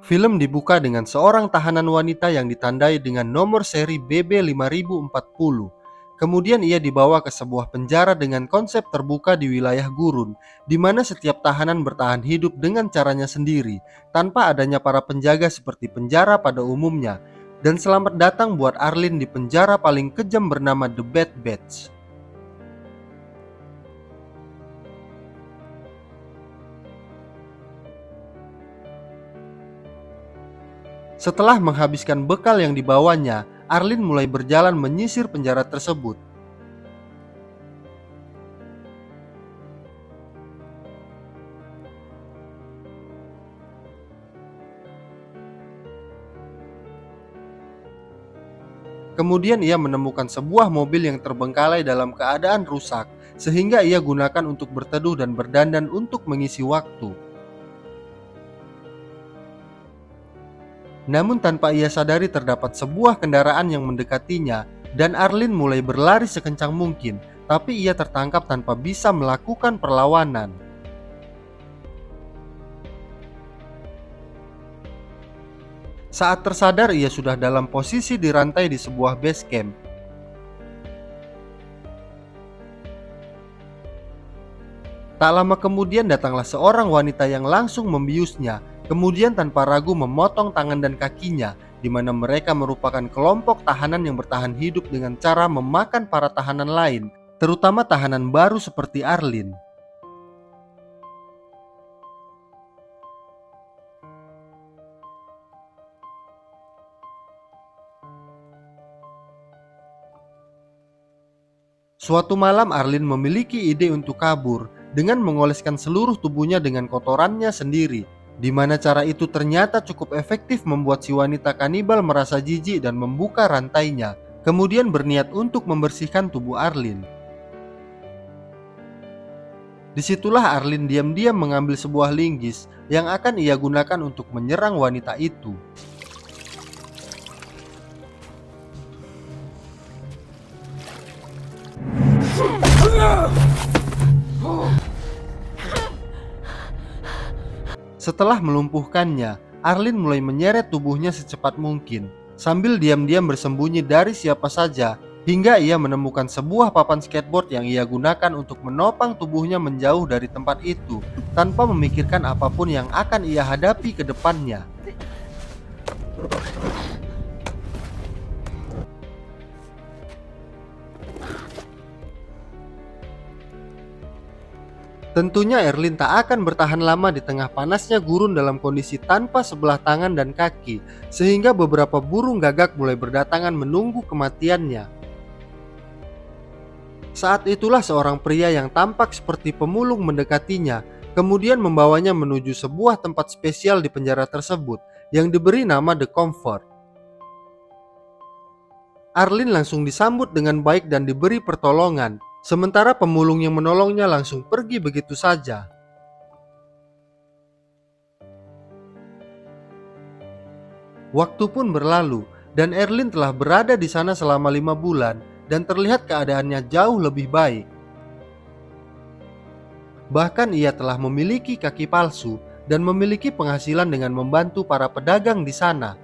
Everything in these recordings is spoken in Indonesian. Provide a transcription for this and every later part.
Film dibuka dengan seorang tahanan wanita yang ditandai dengan nomor seri BB5040. Kemudian ia dibawa ke sebuah penjara dengan konsep terbuka di wilayah gurun, di mana setiap tahanan bertahan hidup dengan caranya sendiri, tanpa adanya para penjaga seperti penjara pada umumnya. Dan selamat datang buat Arlene di penjara paling kejam bernama The Bad Batch. Setelah menghabiskan bekal yang dibawanya, Arlene mulai berjalan menyisir penjara tersebut. Kemudian ia menemukan sebuah mobil yang terbengkalai dalam keadaan rusak, sehingga ia gunakan untuk berteduh dan berdandan untuk mengisi waktu. Namun tanpa ia sadari terdapat sebuah kendaraan yang mendekatinya, dan Arlene mulai berlari sekencang mungkin, tapi ia tertangkap tanpa bisa melakukan perlawanan. Saat tersadar, ia sudah dalam posisi dirantai di sebuah base camp. Tak lama kemudian datanglah seorang wanita yang langsung membiusnya, kemudian tanpa ragu memotong tangan dan kakinya, di mana mereka merupakan kelompok tahanan yang bertahan hidup dengan cara memakan para tahanan lain, terutama tahanan baru seperti Arlene. Suatu malam Arlene memiliki ide untuk kabur dengan mengoleskan seluruh tubuhnya dengan kotorannya sendiri, di mana cara itu ternyata cukup efektif membuat si wanita kanibal merasa jijik dan membuka rantainya, kemudian berniat untuk membersihkan tubuh Arlene. Disitulah Arlene diam-diam mengambil sebuah linggis yang akan ia gunakan untuk menyerang wanita itu. Setelah melumpuhkannya, Arlene mulai menyeret tubuhnya secepat mungkin, sambil diam-diam bersembunyi dari siapa saja, hingga ia menemukan sebuah papan skateboard yang ia gunakan untuk menopang tubuhnya menjauh dari tempat itu, tanpa memikirkan apapun yang akan ia hadapi ke depannya. Tentunya Erlin tak akan bertahan lama di tengah panasnya gurun dalam kondisi tanpa sebelah tangan dan kaki, sehingga beberapa burung gagak mulai berdatangan menunggu kematiannya. Saat itulah seorang pria yang tampak seperti pemulung mendekatinya, kemudian membawanya menuju sebuah tempat spesial di penjara tersebut yang diberi nama The Comfort. Arlene langsung disambut dengan baik dan diberi pertolongan, sementara pemulung yang menolongnya langsung pergi begitu saja. Waktu pun berlalu dan Erlin telah berada di sana selama 5 bulan dan terlihat keadaannya jauh lebih baik. Bahkan ia telah memiliki kaki palsu dan memiliki penghasilan dengan membantu para pedagang di sana.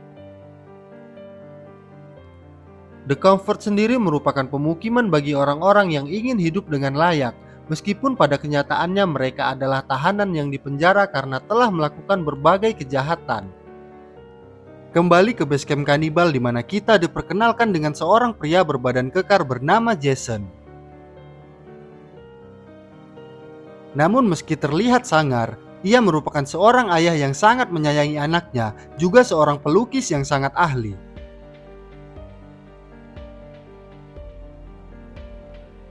The Comfort sendiri merupakan pemukiman bagi orang-orang yang ingin hidup dengan layak, meskipun pada kenyataannya mereka adalah tahanan yang dipenjara karena telah melakukan berbagai kejahatan. Kembali ke basecamp kanibal di mana kita diperkenalkan dengan seorang pria berbadan kekar bernama Jason. Namun meski terlihat sangar, ia merupakan seorang ayah yang sangat menyayangi anaknya, juga seorang pelukis yang sangat ahli.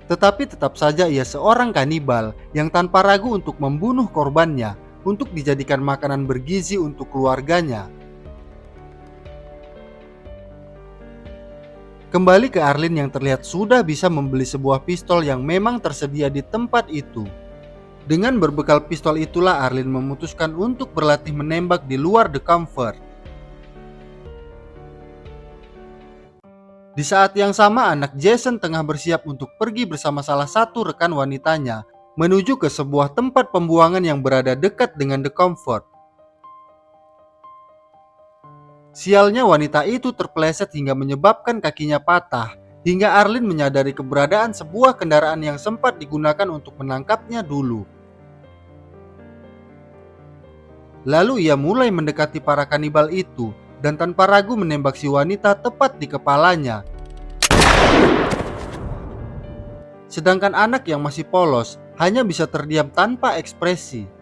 Tetapi tetap saja ia seorang kanibal yang tanpa ragu untuk membunuh korbannya untuk dijadikan makanan bergizi untuk keluarganya. Kembali ke Arlene yang terlihat sudah bisa membeli sebuah pistol yang memang tersedia di tempat itu. Dengan berbekal pistol itulah Arlene memutuskan untuk berlatih menembak di luar The Comfort. Di saat yang sama anak Jason tengah bersiap untuk pergi bersama salah satu rekan wanitanya menuju ke sebuah tempat pembuangan yang berada dekat dengan The Comfort. Sialnya wanita itu terpeleset hingga menyebabkan kakinya patah, hingga Arlene menyadari keberadaan sebuah kendaraan yang sempat digunakan untuk menangkapnya dulu. Lalu ia mulai mendekati para kanibal itu dan tanpa ragu menembak si wanita tepat di kepalanya. Sedangkan anak yang masih polos hanya bisa terdiam tanpa ekspresi.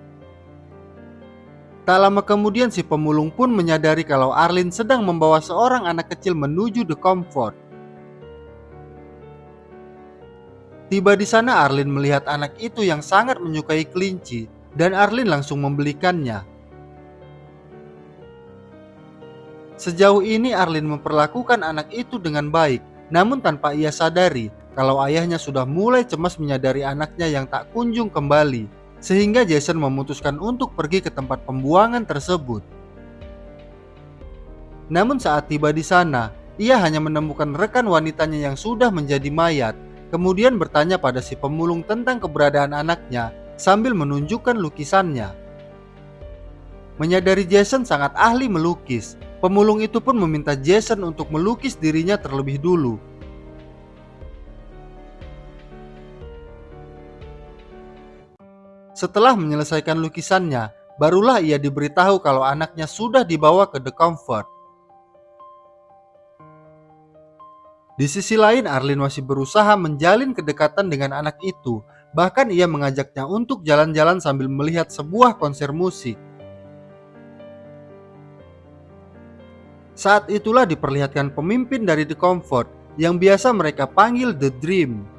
Tak lama kemudian si pemulung pun menyadari kalau Arlene sedang membawa seorang anak kecil menuju The Comfort. Tiba di sana Arlene melihat anak itu yang sangat menyukai kelinci dan Arlene langsung membelikannya. Sejauh ini Arlene memperlakukan anak itu dengan baik, namun tanpa ia sadari kalau ayahnya sudah mulai cemas menyadari anaknya yang tak kunjung kembali, sehingga Jason memutuskan untuk pergi ke tempat pembuangan tersebut. Namun saat tiba di sana, ia hanya menemukan rekan wanitanya yang sudah menjadi mayat, kemudian bertanya pada si pemulung tentang keberadaan anaknya sambil menunjukkan lukisannya. Menyadari Jason sangat ahli melukis, pemulung itu pun meminta Jason untuk melukis dirinya terlebih dulu. Setelah menyelesaikan lukisannya, barulah ia diberitahu kalau anaknya sudah dibawa ke The Comfort. Di sisi lain, Arlene masih berusaha menjalin kedekatan dengan anak itu. Bahkan ia mengajaknya untuk jalan-jalan sambil melihat sebuah konser musik. Saat itulah diperlihatkan pemimpin dari The Comfort yang biasa mereka panggil The Dream.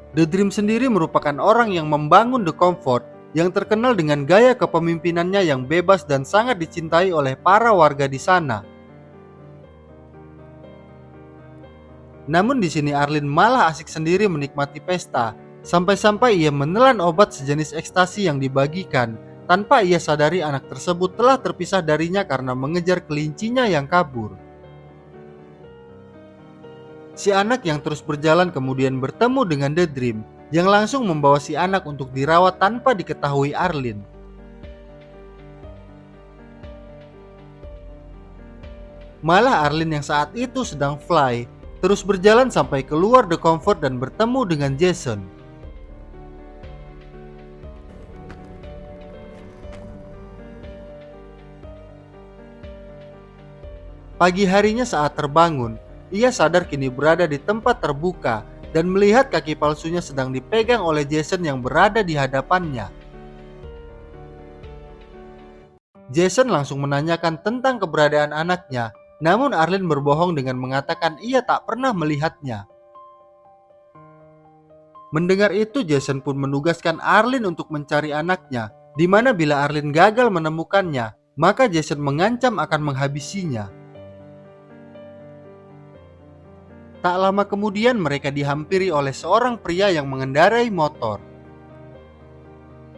The Dream sendiri merupakan orang yang membangun The Comfort yang terkenal dengan gaya kepemimpinannya yang bebas dan sangat dicintai oleh para warga di sana. Namun di sini Arlene malah asik sendiri menikmati pesta, sampai-sampai ia menelan obat sejenis ekstasi yang dibagikan. Tanpa ia sadari anak tersebut telah terpisah darinya karena mengejar kelincinya yang kabur. Si anak yang terus berjalan kemudian bertemu dengan The Dream yang langsung membawa si anak untuk dirawat tanpa diketahui Arlene. Malah Arlene yang saat itu sedang fly terus berjalan sampai keluar The Comfort dan bertemu dengan Jason. Pagi harinya saat terbangun, ia sadar kini berada di tempat terbuka dan melihat kaki palsunya sedang dipegang oleh Jason yang berada di hadapannya. Jason langsung menanyakan tentang keberadaan anaknya, namun Arlene berbohong dengan mengatakan ia tak pernah melihatnya. Mendengar itu, Jason pun menugaskan Arlene untuk mencari anaknya, di mana bila Arlene gagal menemukannya, maka Jason mengancam akan menghabisinya. Tak lama kemudian mereka dihampiri oleh seorang pria yang mengendarai motor.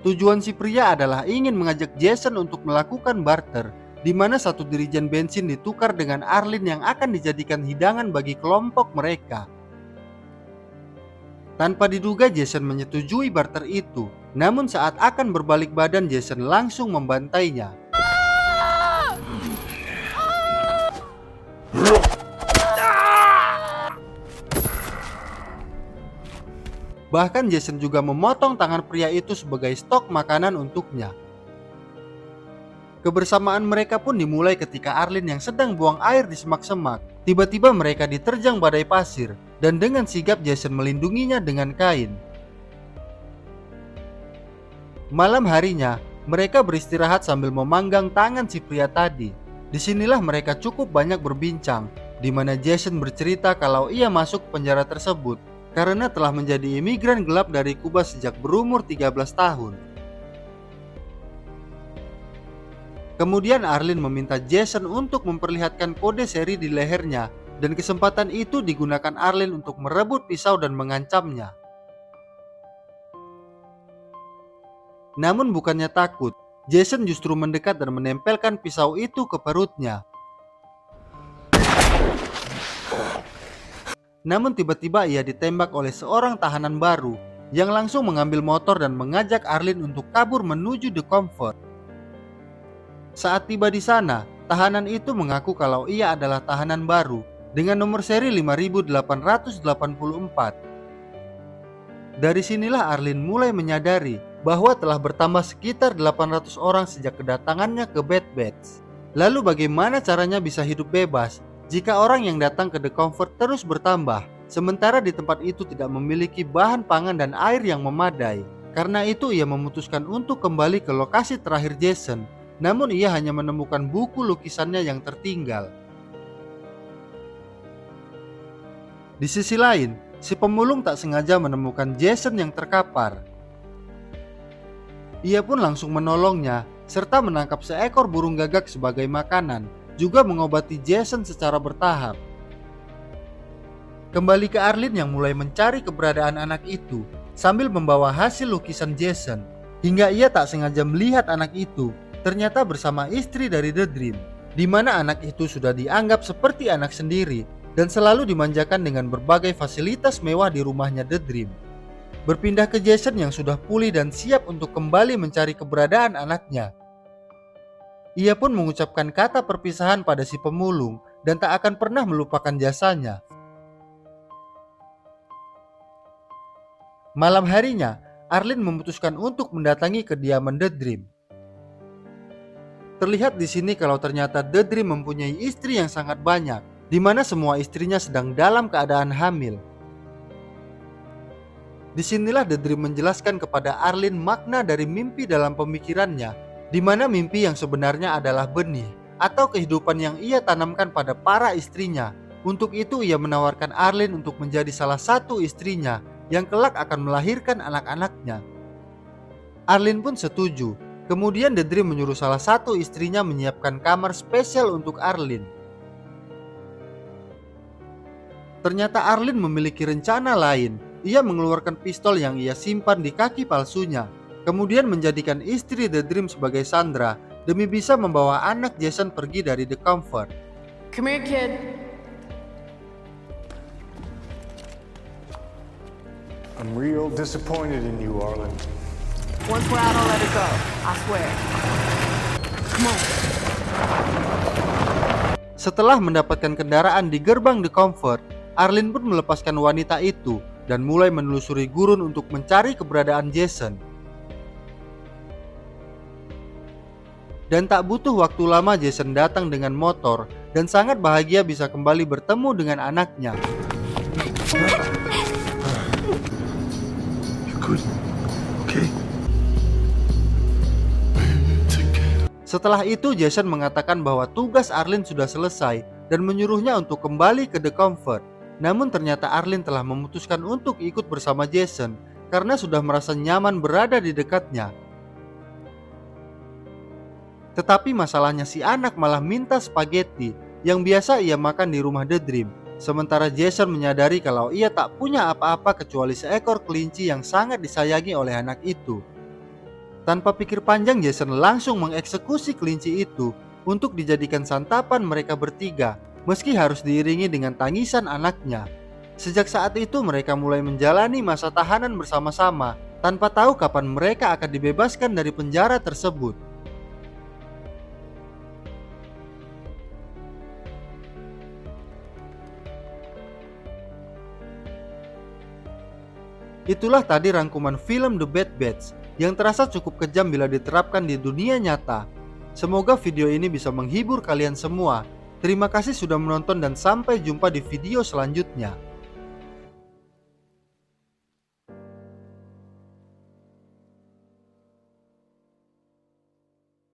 Tujuan si pria adalah ingin mengajak Jason untuk melakukan barter, di mana satu dirijen bensin ditukar dengan Arlene yang akan dijadikan hidangan bagi kelompok mereka. Tanpa diduga Jason menyetujui barter itu, namun saat akan berbalik badan Jason langsung membantainya. Bahkan Jason juga memotong tangan pria itu sebagai stok makanan untuknya. Kebersamaan mereka pun dimulai ketika Arlene yang sedang buang air di semak-semak. Tiba-tiba mereka diterjang badai pasir dan dengan sigap Jason melindunginya dengan kain. Malam harinya, mereka beristirahat sambil memanggang tangan si pria tadi. Disinilah mereka cukup banyak berbincang, di mana Jason bercerita kalau ia masuk penjara tersebut karena telah menjadi imigran gelap dari Kuba sejak berumur 13 tahun. Kemudian Arlene meminta Jason untuk memperlihatkan kode seri di lehernya, dan kesempatan itu digunakan Arlene untuk merebut pisau dan mengancamnya. Namun bukannya takut, Jason justru mendekat dan menempelkan pisau itu ke perutnya. Namun tiba-tiba ia ditembak oleh seorang tahanan baru yang langsung mengambil motor dan mengajak Arlene untuk kabur menuju The Comfort. Saat tiba di sana, tahanan itu mengaku kalau ia adalah tahanan baru dengan nomor seri 5884. Dari sinilah Arlene mulai menyadari bahwa telah bertambah sekitar 800 orang sejak kedatangannya ke Bed Beds. Lalu bagaimana caranya bisa hidup bebas jika orang yang datang ke The Comfort terus bertambah, sementara di tempat itu tidak memiliki bahan pangan dan air yang memadai? Karena itu ia memutuskan untuk kembali ke lokasi terakhir Jason, namun ia hanya menemukan buku lukisannya yang tertinggal. Di sisi lain, si pemulung tak sengaja menemukan Jason yang terkapar. Ia pun langsung menolongnya, serta menangkap seekor burung gagak sebagai makanan, juga mengobati Jason secara bertahap. Kembali ke Arlene yang mulai mencari keberadaan anak itu, sambil membawa hasil lukisan Jason, hingga ia tak sengaja melihat anak itu ternyata bersama istri dari The Dream, di mana anak itu sudah dianggap seperti anak sendiri dan selalu dimanjakan dengan berbagai fasilitas mewah di rumahnya The Dream. Berpindah ke Jason yang sudah pulih dan siap untuk kembali mencari keberadaan anaknya. Ia pun mengucapkan kata perpisahan pada si pemulung dan tak akan pernah melupakan jasanya. Malam harinya, Arlene memutuskan untuk mendatangi kediaman The Dream. Terlihat di sini kalau ternyata The Dream mempunyai istri yang sangat banyak, di mana semua istrinya sedang dalam keadaan hamil. Disinilah The Dream menjelaskan kepada Arlene makna dari mimpi dalam pemikirannya, di mana mimpi yang sebenarnya adalah benih atau kehidupan yang ia tanamkan pada para istrinya. Untuk itu ia menawarkan Arlene untuk menjadi salah satu istrinya yang kelak akan melahirkan anak-anaknya. Arlene pun setuju. Kemudian The Dream menyuruh salah satu istrinya menyiapkan kamar spesial untuk Arlene. Ternyata Arlene memiliki rencana lain. Ia mengeluarkan pistol yang ia simpan di kaki palsunya, kemudian menjadikan istri The Dream sebagai sandera demi bisa membawa anak Jason pergi dari The Comfort. Come here, kid. I'm real disappointed in you, Arlen. Once we're out, I'll let it go. I swear. Come on. Setelah mendapatkan kendaraan di gerbang The Comfort, Arlene pun melepaskan wanita itu dan mulai menelusuri gurun untuk mencari keberadaan Jason. Dan tak butuh waktu lama Jason datang dengan motor dan sangat bahagia bisa kembali bertemu dengan anaknya. Setelah itu Jason mengatakan bahwa tugas Arlene sudah selesai dan menyuruhnya untuk kembali ke The Comfort. Namun ternyata Arlene telah memutuskan untuk ikut bersama Jason karena sudah merasa nyaman berada di dekatnya. Tetapi masalahnya si anak malah minta spaghetti yang biasa ia makan di rumah The Dream. Sementara Jason menyadari kalau ia tak punya apa-apa kecuali seekor kelinci yang sangat disayangi oleh anak itu. Tanpa pikir panjang Jason langsung mengeksekusi kelinci itu untuk dijadikan santapan mereka bertiga, meski harus diiringi dengan tangisan anaknya. Sejak saat itu mereka mulai menjalani masa tahanan bersama-sama tanpa tahu kapan mereka akan dibebaskan dari penjara tersebut. Itulah tadi rangkuman film The Bed Batch yang terasa cukup kejam bila diterapkan di dunia nyata. Semoga video ini bisa menghibur kalian semua. Terima kasih sudah menonton dan sampai jumpa di video selanjutnya.